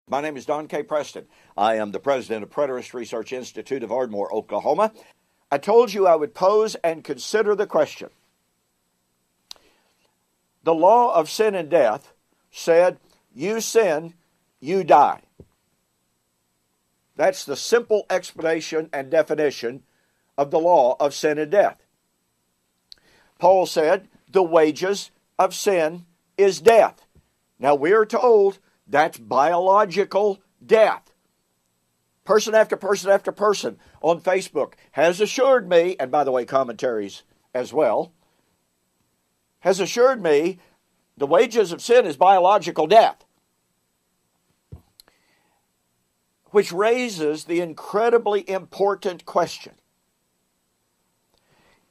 My name is Don K. Preston. I am the president of Preterist Research Institute of Ardmore, Oklahoma. I told you I would pose and consider the question. The law of sin and death said, you sin, you die. That's the simple explanation and definition of the law of sin and death. Paul said, the wages of sin is death. Now we are told that's biological death. Person after person after person on Facebook has assured me, and by the way, commentaries as well, has assured me the wages of sin is biological death. Which raises the incredibly important question.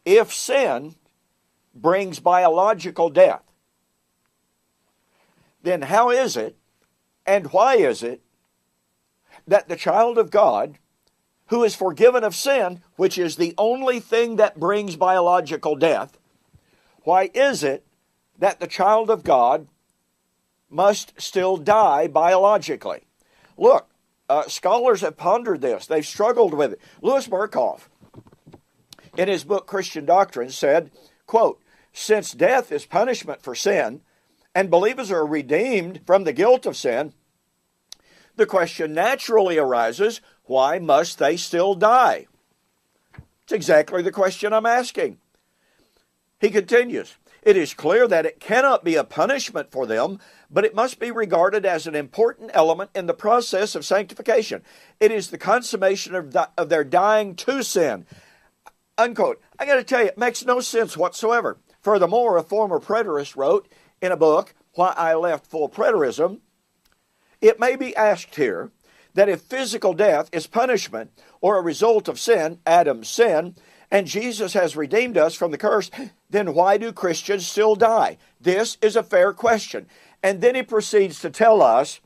If sin brings biological death, then how is it and why is it that the child of God, who is forgiven of sin, which is the only thing that brings biological death, why is it that the child of God must still die biologically? Look, scholars have pondered this. They've struggled with it. Louis Berkhoff, in his book Christian Doctrine, said, quote, since death is punishment for sin, and believers are redeemed from the guilt of sin, the question naturally arises, why must they still die? It's exactly the question I'm asking. He continues, it is clear that it cannot be a punishment for them, but it must be regarded as an important element in the process of sanctification. It is the consummation of their dying to sin. Unquote. I got to tell you, it makes no sense whatsoever. Furthermore, a former preterist wrote in a book, Why I Left Full Preterism, it may be asked here that if physical death is punishment or a result of sin, Adam's sin, and Jesus has redeemed us from the curse, then why do Christians still die? This is a fair question. And then he proceeds to tell us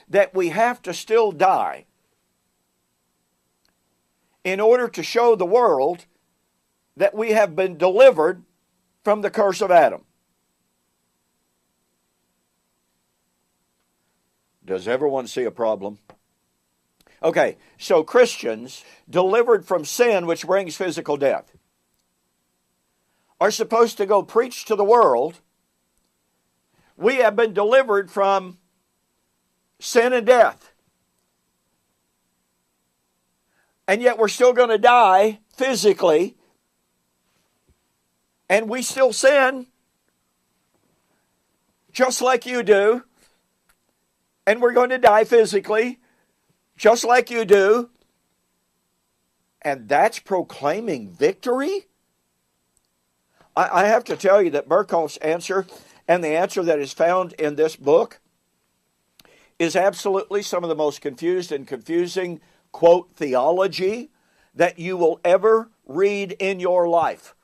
that we have to still die in order to show the world that we have been delivered from the curse of Adam. Does everyone see a problem? Okay, so Christians delivered from sin, which brings physical death, are supposed to go preach to the world. We have been delivered from sin and death. And yet we're still going to die physically. And we still sin, just like you do. And we're going to die physically, just like you do. And that's proclaiming victory? I have to tell you that Berkhoff's answer, and the answer that is found in this book, is absolutely some of the most confused and confusing, quote, theology that you will ever read in your life.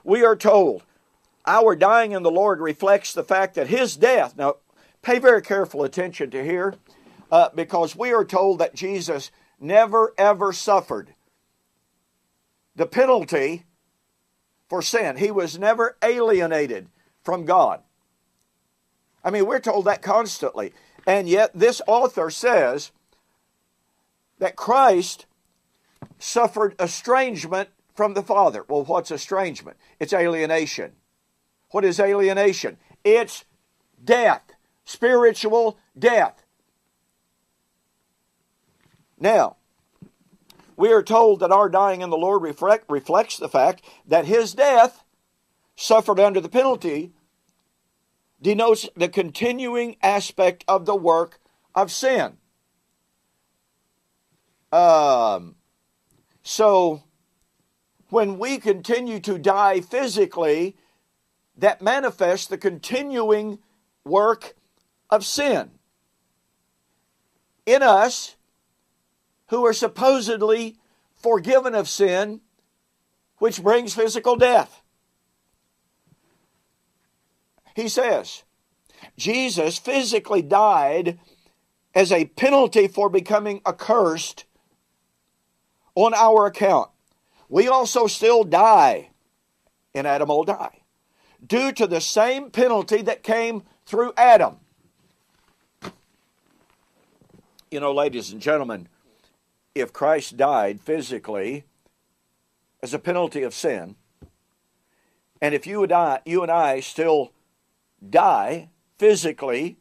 We are told our dying in the Lord reflects the fact that His death, now pay very careful attention to here, because we are told that Jesus never ever suffered the penalty for sin. He was never alienated from God. I mean, we're told that constantly. And yet this author says that Christ suffered estrangement from the Father. Well, what's estrangement? It's alienation. What is alienation? It's death. Spiritual death. Now, we are told that our dying in the Lord reflects the fact that His death, suffered under the penalty, denotes the continuing aspect of the work of sin. So, when we continue to die physically, that manifests the continuing work of sin in us, who are supposedly forgiven of sin, which brings physical death. He says, Jesus physically died as a penalty for becoming accursed on our account. We also still die, and Adam will die, due to the same penalty that came through Adam. You know, ladies and gentlemen, if Christ died physically as a penalty of sin, and if you and I still die physically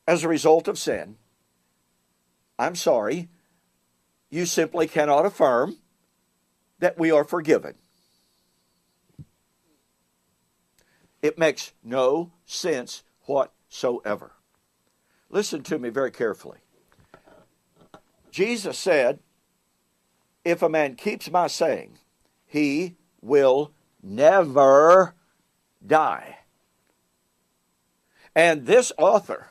as a result of sin, I'm sorry, you simply cannot affirm that we are forgiven. It makes no sense whatsoever. Listen to me very carefully. Jesus said, if a man keeps my saying, he will never die. And this author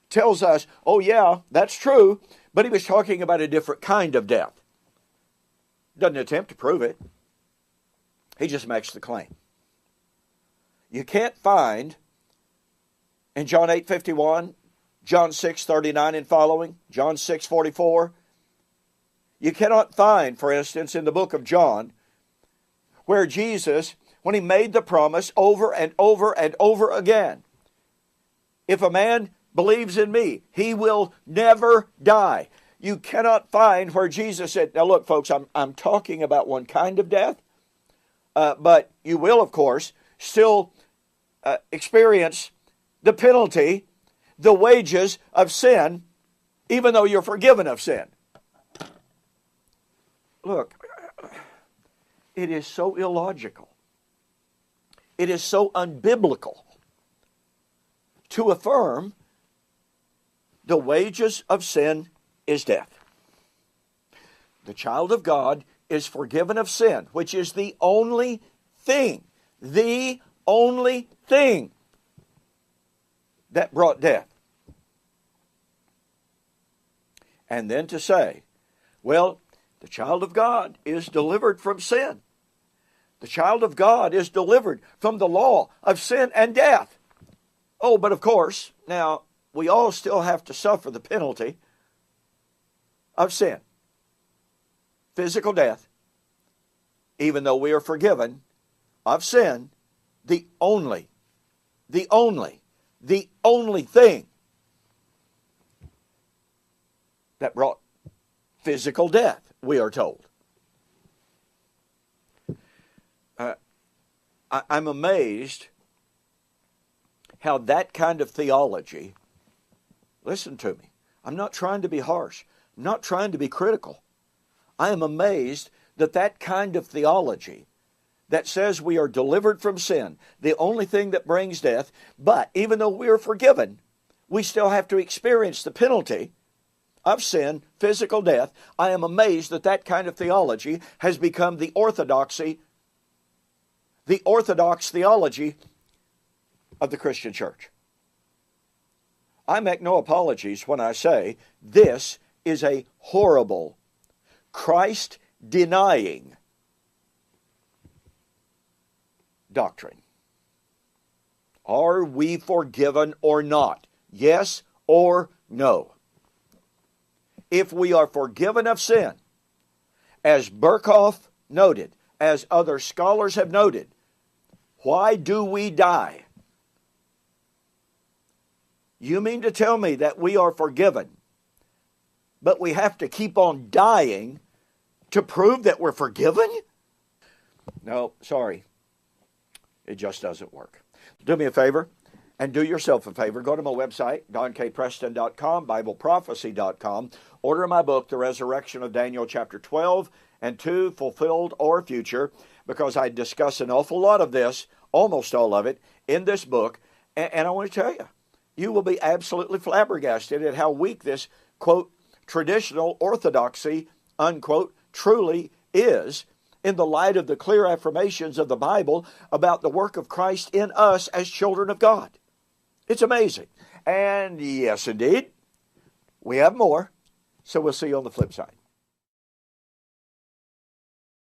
tells us, oh yeah, that's true, but he was talking about a different kind of death. Doesn't attempt to prove it. He just makes the claim. You can't find in John 8:51, John 6:39 and following, John 6:44, you cannot find, for instance, in the book of John, where Jesus, when he made the promise over and over and over again, if a man believes in me, he will never die. You cannot find where Jesus said, now look folks, I'm talking about one kind of death, but you will, of course, still experience the penalty, the wages of sin, even though you're forgiven of sin. Look, it is so illogical. It is so unbiblical to affirm the wages of sin is death. The child of God is forgiven of sin, which is the only thing that brought death. And then to say, well, the child of God is delivered from sin. The child of God is delivered from the law of sin and death. Oh, but of course, now, we all still have to suffer the penalty of sin. Physical death, even though we are forgiven of sin, the only thing that brought physical death, we are told. I'm amazed how that kind of theology, listen to me, I'm not trying to be harsh, I'm not trying to be critical. I am amazed that that kind of theology that says we are delivered from sin, the only thing that brings death, but even though we are forgiven, we still have to experience the penalty of sin, physical death. I am amazed that that kind of theology has become the orthodox theology of the Christian church. I make no apologies when I say this is a horrible, Christ-denying doctrine. Are we forgiven or not? Yes or no? If we are forgiven of sin, as Burkhoff noted, as other scholars have noted, why do we die? You mean to tell me that we are forgiven, but we have to keep on dying to prove that we're forgiven? No, sorry. It just doesn't work. Do me a favor and do yourself a favor. Go to my website, DonKPreston.com, BibleProphecy.com. Order my book, The Resurrection of Daniel, chapter 12 and 2, Fulfilled or Future, because I discuss an awful lot of this, almost all of it, in this book. And I want to tell you, you will be absolutely flabbergasted at how weak this, quote, traditional orthodoxy, unquote, truly is in the light of the clear affirmations of the Bible about the work of Christ in us as children of God. It's amazing. And yes, indeed, we have more. So we'll see you on the flip side.